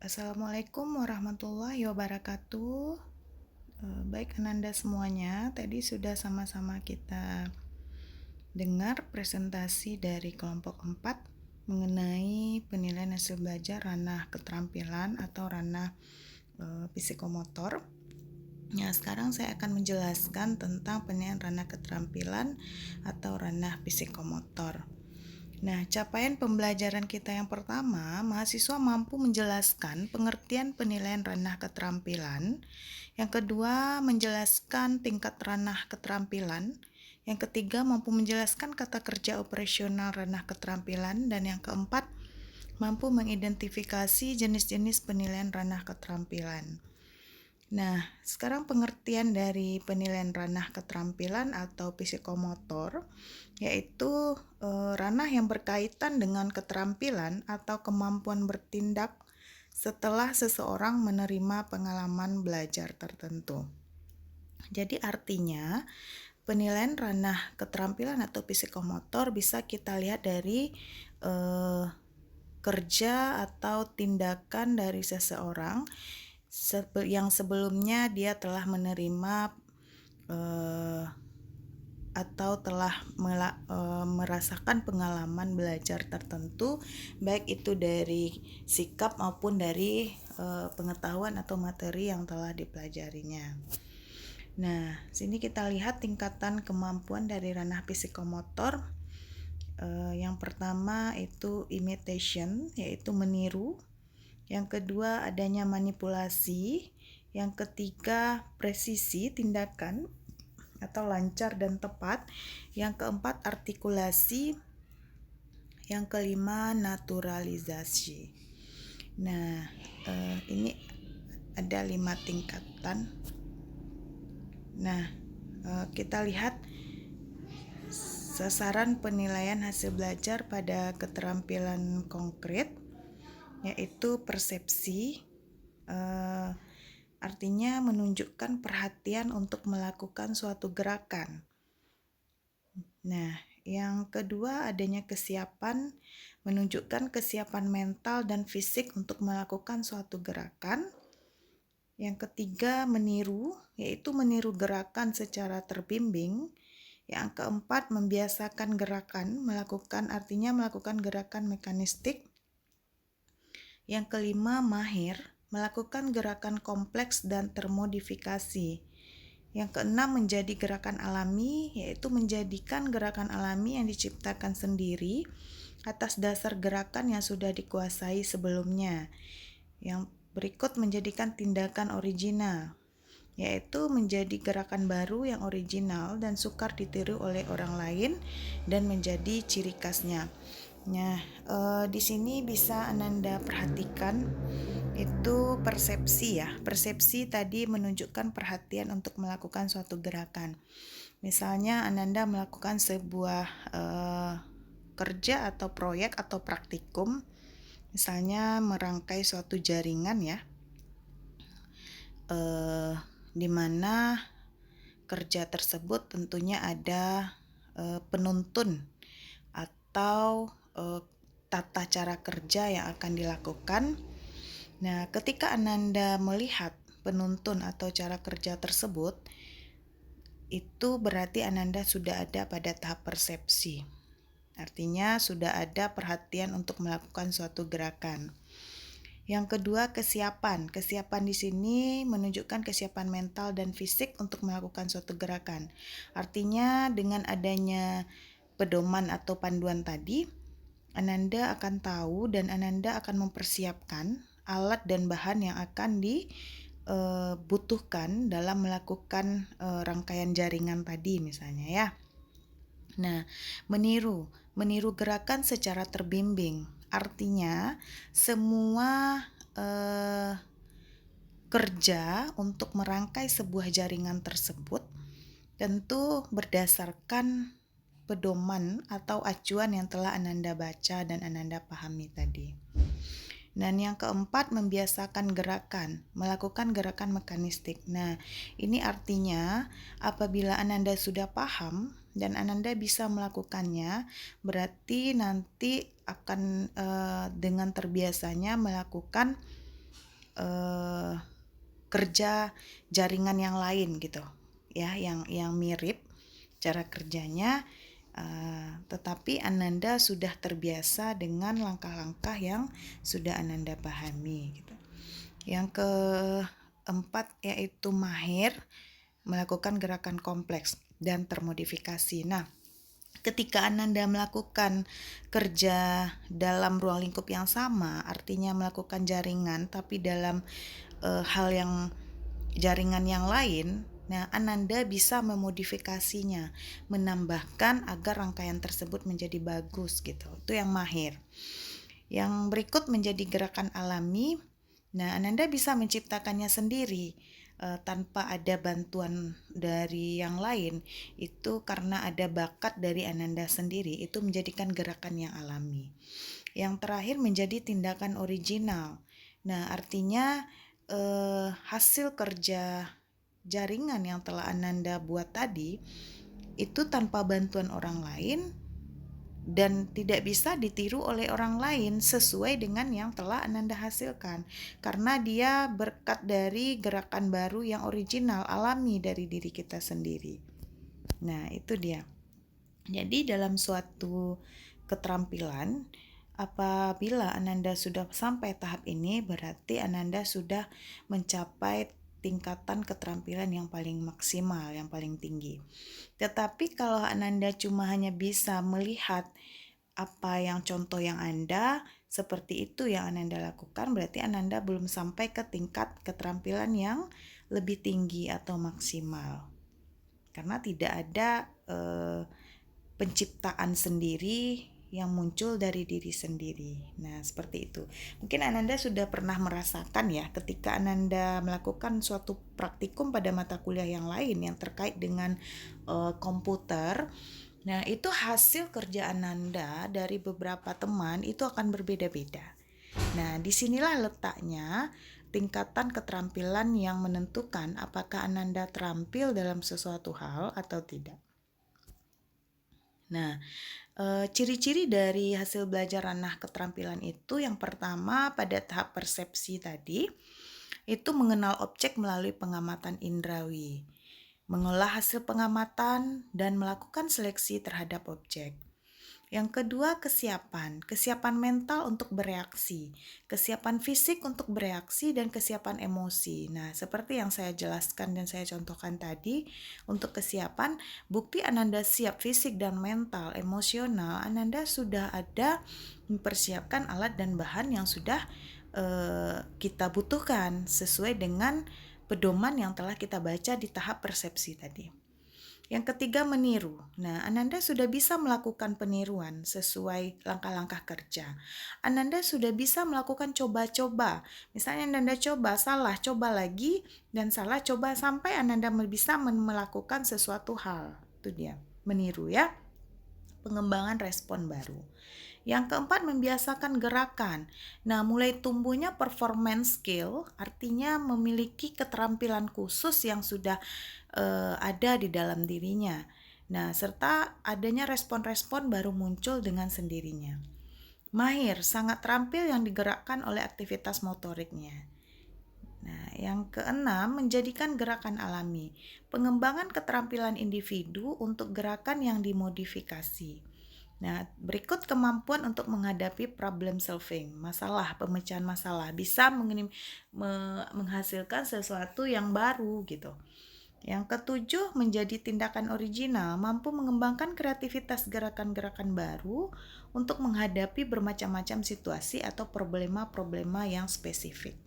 Assalamualaikum warahmatullahi wabarakatuh. Baik Ananda semuanya, tadi sudah sama-sama kita dengar presentasi dari kelompok 4 mengenai penilaian hasil belajar ranah keterampilan atau ranah psikomotor. Nah, sekarang saya akan menjelaskan tentang penilaian ranah keterampilan atau ranah psikomotor. Nah, capaian pembelajaran kita yang pertama, mahasiswa mampu menjelaskan pengertian penilaian ranah keterampilan. Yang kedua, menjelaskan tingkat ranah keterampilan. Yang ketiga, mampu menjelaskan kata kerja operasional ranah keterampilan. Dan yang keempat, mampu mengidentifikasi jenis-jenis penilaian ranah keterampilan. Nah, sekarang pengertian dari penilaian ranah keterampilan atau psikomotor, yaitu ranah yang berkaitan dengan keterampilan atau kemampuan bertindak setelah seseorang menerima pengalaman belajar tertentu. Jadi artinya, penilaian ranah keterampilan atau psikomotor bisa kita lihat dari kerja atau tindakan dari seseorang yang sebelumnya dia telah menerima atau telah merasakan pengalaman belajar tertentu, baik itu dari sikap maupun dari pengetahuan atau materi yang telah dipelajarinya. Nah, sini kita lihat tingkatan kemampuan dari ranah psikomotor. Yang pertama itu imitation, yaitu meniru. Yang kedua adanya manipulasi. Yang ketiga presisi tindakan atau lancar dan tepat. Yang keempat artikulasi. Yang kelima naturalisasi. Nah, ini ada 5 tingkatan. Nah, kita lihat sasaran penilaian hasil belajar pada keterampilan konkret, yaitu persepsi, artinya menunjukkan perhatian untuk melakukan suatu gerakan. Nah, yang kedua adanya kesiapan, menunjukkan kesiapan mental dan fisik untuk melakukan suatu gerakan. Yang ketiga meniru, yaitu meniru gerakan secara terbimbing. Yang keempat membiasakan gerakan, artinya melakukan gerakan mekanistik. Yang kelima mahir, melakukan gerakan kompleks dan termodifikasi. Yang keenam menjadi gerakan alami, yaitu menjadikan gerakan alami yang diciptakan sendiri atas dasar gerakan yang sudah dikuasai sebelumnya. Yang berikut menjadikan tindakan original, yaitu menjadi gerakan baru yang original dan sukar ditiru oleh orang lain dan menjadi ciri khasnya. Nah, di sini bisa Ananda perhatikan itu persepsi ya. Persepsi tadi menunjukkan perhatian untuk melakukan suatu gerakan. Misalnya Ananda melakukan sebuah kerja atau proyek atau praktikum, misalnya merangkai suatu jaringan ya, di mana kerja tersebut tentunya ada penuntun atau tata cara kerja yang akan dilakukan. Nah, ketika Ananda melihat penuntun atau cara kerja tersebut, itu berarti Ananda sudah ada pada tahap persepsi. Artinya sudah ada perhatian untuk melakukan suatu gerakan. Yang kedua, kesiapan. Kesiapan di sini menunjukkan kesiapan mental dan fisik untuk melakukan suatu gerakan. Artinya dengan adanya pedoman atau panduan tadi, Ananda akan tahu dan Ananda akan mempersiapkan alat dan bahan yang akan dibutuhkan dalam melakukan rangkaian jaringan tadi misalnya ya. Nah, meniru gerakan secara terbimbing. Artinya semua kerja untuk merangkai sebuah jaringan tersebut tentu berdasarkan pedoman atau acuan yang telah Ananda baca dan Ananda pahami tadi. Dan yang keempat, membiasakan gerakan, melakukan gerakan mekanistik. Nah, ini artinya apabila Ananda sudah paham dan Ananda bisa melakukannya, berarti nanti akan dengan terbiasanya melakukan kerja jaringan yang lain gitu ya, yang mirip cara kerjanya, tetapi Ananda sudah terbiasa dengan langkah-langkah yang sudah Ananda pahami gitu. Yang keempat yaitu mahir melakukan gerakan kompleks dan termodifikasi. Nah, ketika Ananda melakukan kerja dalam ruang lingkup yang sama, artinya melakukan jaringan tapi dalam hal yang jaringan yang lain, nah Ananda bisa memodifikasinya, menambahkan agar rangkaian tersebut menjadi bagus gitu. Itu yang mahir. Yang berikut menjadi gerakan alami. Nah, Ananda bisa menciptakannya sendiri tanpa ada bantuan dari yang lain. Itu karena ada bakat dari Ananda sendiri. Itu menjadikan gerakan yang alami. Yang terakhir menjadi tindakan original. Nah, artinya hasil kerja jaringan yang telah Ananda buat tadi itu tanpa bantuan orang lain dan tidak bisa ditiru oleh orang lain sesuai dengan yang telah Ananda hasilkan, karena dia berkat dari gerakan baru yang original, alami dari diri kita sendiri. Nah, itu dia. Jadi dalam suatu keterampilan, apabila Ananda sudah sampai tahap ini, berarti Ananda sudah mencapai tingkatan keterampilan yang paling maksimal, yang paling tinggi. Tetapi kalau Ananda cuma hanya bisa melihat apa yang contoh yang Anda, seperti itu yang Ananda lakukan, berarti Ananda belum sampai ke tingkat keterampilan yang lebih tinggi atau maksimal. Karena tidak ada penciptaan sendiri yang muncul dari diri sendiri. Nah, seperti itu. Mungkin Ananda sudah pernah merasakan ya, ketika Ananda melakukan suatu praktikum pada mata kuliah yang lain yang terkait dengan komputer. Nah, itu hasil kerja Ananda dari beberapa teman itu akan berbeda-beda. Nah, disinilah letaknya tingkatan keterampilan yang menentukan apakah Ananda terampil dalam sesuatu hal atau tidak. Nah, ciri-ciri dari hasil belajar ranah keterampilan itu yang pertama pada tahap persepsi tadi, itu mengenal objek melalui pengamatan indrawi, mengolah hasil pengamatan dan melakukan seleksi terhadap objek. Yang kedua, kesiapan mental untuk bereaksi, kesiapan fisik untuk bereaksi, dan kesiapan emosi. Nah, seperti yang saya jelaskan dan saya contohkan tadi, untuk kesiapan, bukti Ananda siap fisik dan mental, emosional, Ananda sudah ada mempersiapkan alat dan bahan yang sudah kita butuhkan sesuai dengan pedoman yang telah kita baca di tahap persepsi tadi. Yang ketiga, meniru. Nah, Ananda sudah bisa melakukan peniruan sesuai langkah-langkah kerja. Ananda sudah bisa melakukan coba-coba. Misalnya Ananda coba, salah, coba lagi, dan salah, coba sampai Ananda bisa melakukan sesuatu hal. Itu dia, meniru ya. Pengembangan respon baru. Yang keempat, membiasakan gerakan. Nah, mulai tumbuhnya performance skill, artinya memiliki keterampilan khusus yang sudah ada di dalam dirinya. Nah, serta adanya respon-respon baru muncul dengan sendirinya. Mahir, sangat terampil yang digerakkan oleh aktivitas motoriknya. Nah, yang keenam, menjadikan gerakan alami. Pengembangan keterampilan individu untuk gerakan yang dimodifikasi. Nah, berikut kemampuan untuk menghadapi problem solving, pemecahan masalah, bisa menghasilkan sesuatu yang baru gitu. Yang ketujuh, menjadi tindakan original, mampu mengembangkan kreativitas gerakan-gerakan baru untuk menghadapi bermacam-macam situasi atau problema-problema yang spesifik.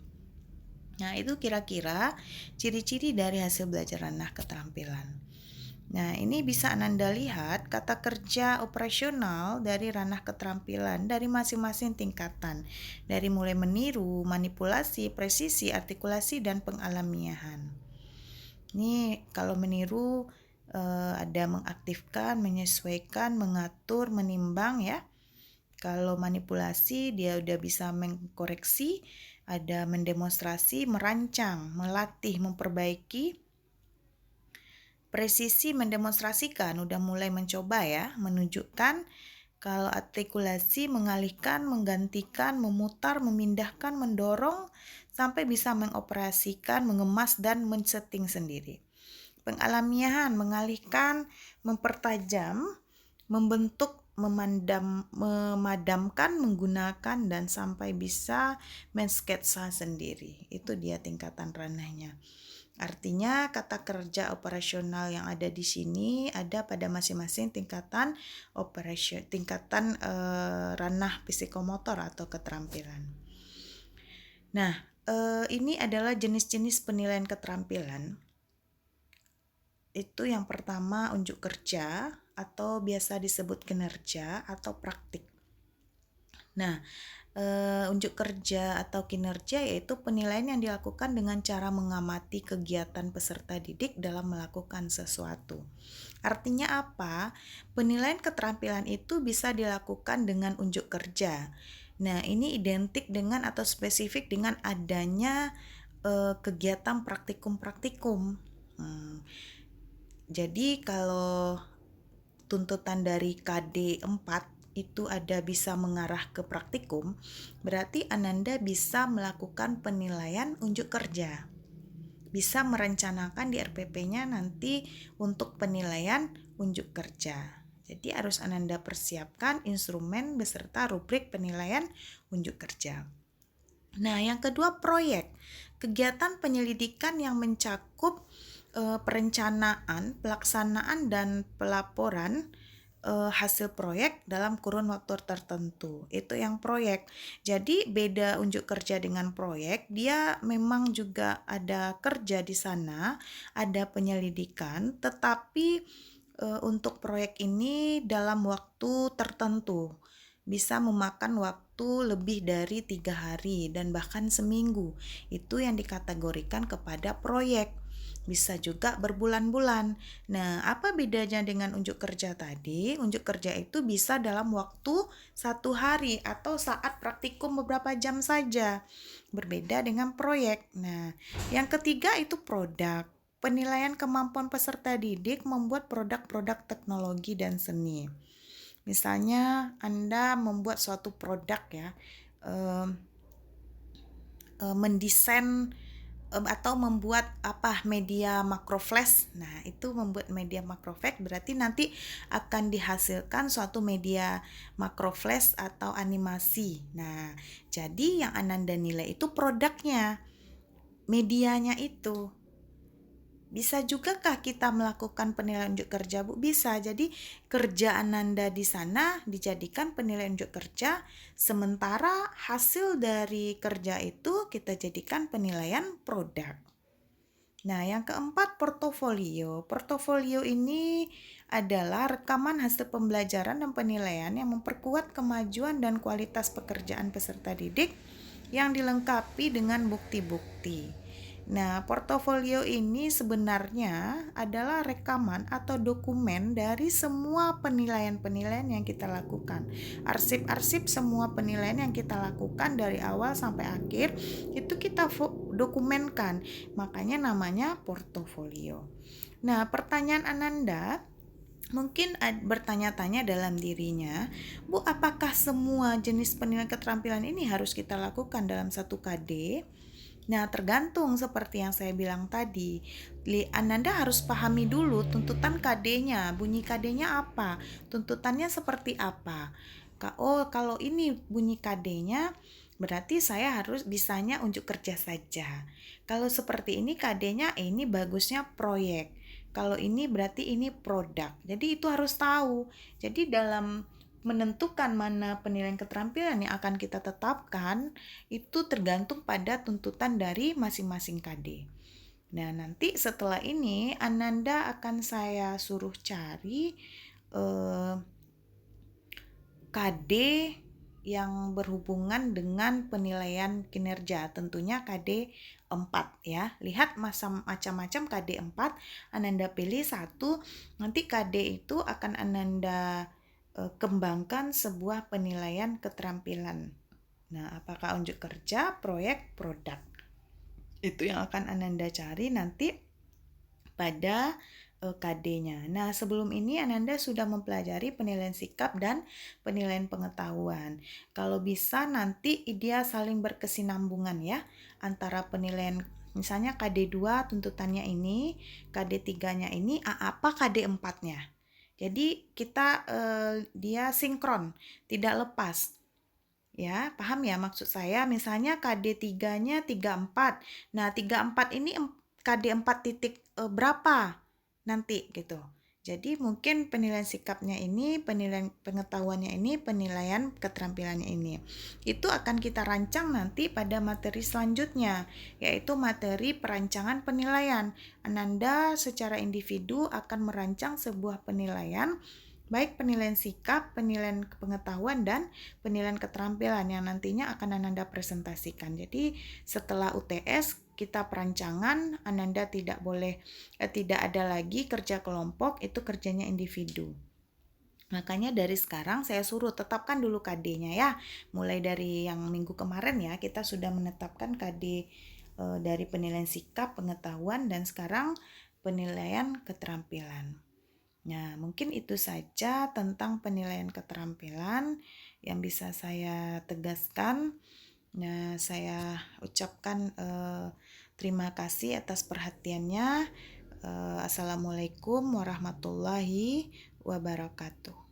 Nah, itu kira-kira ciri-ciri dari hasil belajar ranah keterampilan. Nah, ini bisa Ananda lihat kata kerja operasional dari ranah keterampilan dari masing-masing tingkatan, dari mulai meniru, manipulasi, presisi, artikulasi, dan pengalamiahan. Ini kalau meniru ada mengaktifkan, menyesuaikan, mengatur, menimbang ya. Kalau manipulasi dia udah bisa mengkoreksi, ada mendemonstrasi, merancang, melatih, memperbaiki. Presisi mendemonstrasikan, udah mulai mencoba ya, menunjukkan. Kalau artikulasi mengalihkan, menggantikan, memutar, memindahkan, mendorong sampai bisa mengoperasikan, mengemas dan men-setting sendiri. Pengalamiahan mengalihkan, mempertajam, membentuk, memadamkan, menggunakan dan sampai bisa mensketsa sendiri. Itu dia tingkatan ranahnya. Artinya kata kerja operasional yang ada di sini ada pada masing-masing tingkatan ranah psikomotor atau keterampilan. Nah, ini adalah jenis-jenis penilaian keterampilan. Itu yang pertama unjuk kerja atau biasa disebut kinerja atau praktik. Nah, unjuk kerja atau kinerja yaitu penilaian yang dilakukan dengan cara mengamati kegiatan peserta didik dalam melakukan sesuatu. Artinya apa? Penilaian keterampilan itu bisa dilakukan dengan unjuk kerja. Nah, ini identik dengan atau spesifik dengan adanya kegiatan praktikum-praktikum. Jadi kalau tuntutan dari KD 4 itu ada bisa mengarah ke praktikum, berarti Ananda bisa melakukan penilaian unjuk kerja. Bisa merencanakan di RPP-nya nanti untuk penilaian unjuk kerja. Jadi harus Ananda persiapkan instrumen beserta rubrik penilaian unjuk kerja. Nah, yang kedua proyek. Kegiatan penyelidikan yang mencakup perencanaan, pelaksanaan, dan pelaporan hasil proyek dalam kurun waktu tertentu. Itu yang proyek. Jadi beda unjuk kerja dengan proyek, dia memang juga ada kerja di sana, ada penyelidikan, tetapi untuk proyek ini dalam waktu tertentu. Bisa memakan waktu lebih dari 3 hari dan bahkan seminggu. Itu yang dikategorikan kepada proyek. Bisa juga berbulan-bulan. Nah, apa bedanya dengan unjuk kerja tadi? Unjuk kerja itu bisa dalam waktu 1 hari atau saat praktikum beberapa jam saja. Berbeda dengan proyek. Nah, yang ketiga itu produk. Penilaian kemampuan peserta didik membuat produk-produk teknologi dan seni. Misalnya Anda membuat suatu produk ya, mendesain atau membuat media makroflash. Nah, itu membuat media makroflash berarti nanti akan dihasilkan suatu media makroflash atau animasi. Nah, jadi yang Ananda nilai itu produknya, medianya itu. Bisa juga kah kita melakukan penilaian unjuk kerja, Bu? Bisa. Jadi kerja Ananda di sana dijadikan penilaian unjuk kerja, sementara hasil dari kerja itu kita jadikan penilaian produk. Nah, yang keempat portofolio. Portofolio ini adalah rekaman hasil pembelajaran dan penilaian yang memperkuat kemajuan dan kualitas pekerjaan peserta didik yang dilengkapi dengan bukti-bukti. Nah, portofolio ini sebenarnya adalah rekaman atau dokumen dari semua penilaian-penilaian yang kita lakukan. Arsip-arsip semua penilaian yang kita lakukan dari awal sampai akhir itu kita dokumenkan. Makanya namanya portofolio. Nah, pertanyaan Ananda mungkin bertanya-tanya dalam dirinya, Bu, apakah semua jenis penilaian keterampilan ini harus kita lakukan dalam satu KD? Nah, tergantung seperti yang saya bilang tadi. Ananda harus pahami dulu tuntutan KD-nya, bunyi KD-nya apa, tuntutannya seperti apa. Oh, kalau ini bunyi KD-nya, berarti saya harus bisanya unjuk kerja saja. Kalau seperti ini KD-nya, ini bagusnya proyek. Kalau ini berarti ini produk. Jadi itu harus tahu. Jadi dalam menentukan mana penilaian keterampilan yang akan kita tetapkan itu tergantung pada tuntutan dari masing-masing KD. Nah, nanti setelah ini Ananda akan saya suruh cari KD yang berhubungan dengan penilaian kinerja, tentunya KD 4 ya. Lihat macam-macam KD 4, Ananda pilih satu, nanti KD itu akan Ananda kembangkan sebuah penilaian keterampilan. Nah, apakah unjuk kerja, proyek, produk. Itu yang akan Ananda cari nanti pada KD-nya. Nah, sebelum ini Ananda sudah mempelajari penilaian sikap dan penilaian pengetahuan. Kalau bisa nanti dia saling berkesinambungan ya, antara penilaian misalnya KD2 tuntutannya ini, KD3-nya ini, apa KD4-nya. Jadi kita dia sinkron, tidak lepas. Ya, paham ya maksud saya? Misalnya KD3-nya 34. Nah, 34 ini KD4 titik berapa nanti gitu. Jadi mungkin penilaian sikapnya ini, penilaian pengetahuannya ini, penilaian keterampilannya ini. Itu akan kita rancang nanti pada materi selanjutnya, yaitu materi perancangan penilaian. Ananda secara individu akan merancang sebuah penilaian, baik penilaian sikap, penilaian pengetahuan, dan penilaian keterampilan yang nantinya akan Ananda presentasikan. Jadi setelah UTS kita perancangan, Ananda tidak ada lagi kerja kelompok, itu kerjanya individu. Makanya dari sekarang saya suruh tetapkan dulu KD-nya ya. Mulai dari yang minggu kemarin ya, kita sudah menetapkan KD dari penilaian sikap, pengetahuan, dan sekarang penilaian keterampilan. Nah, mungkin itu saja tentang penilaian keterampilan yang bisa saya tegaskan. Nah, saya ucapkan terima kasih atas perhatiannya. Assalamualaikum warahmatullahi wabarakatuh.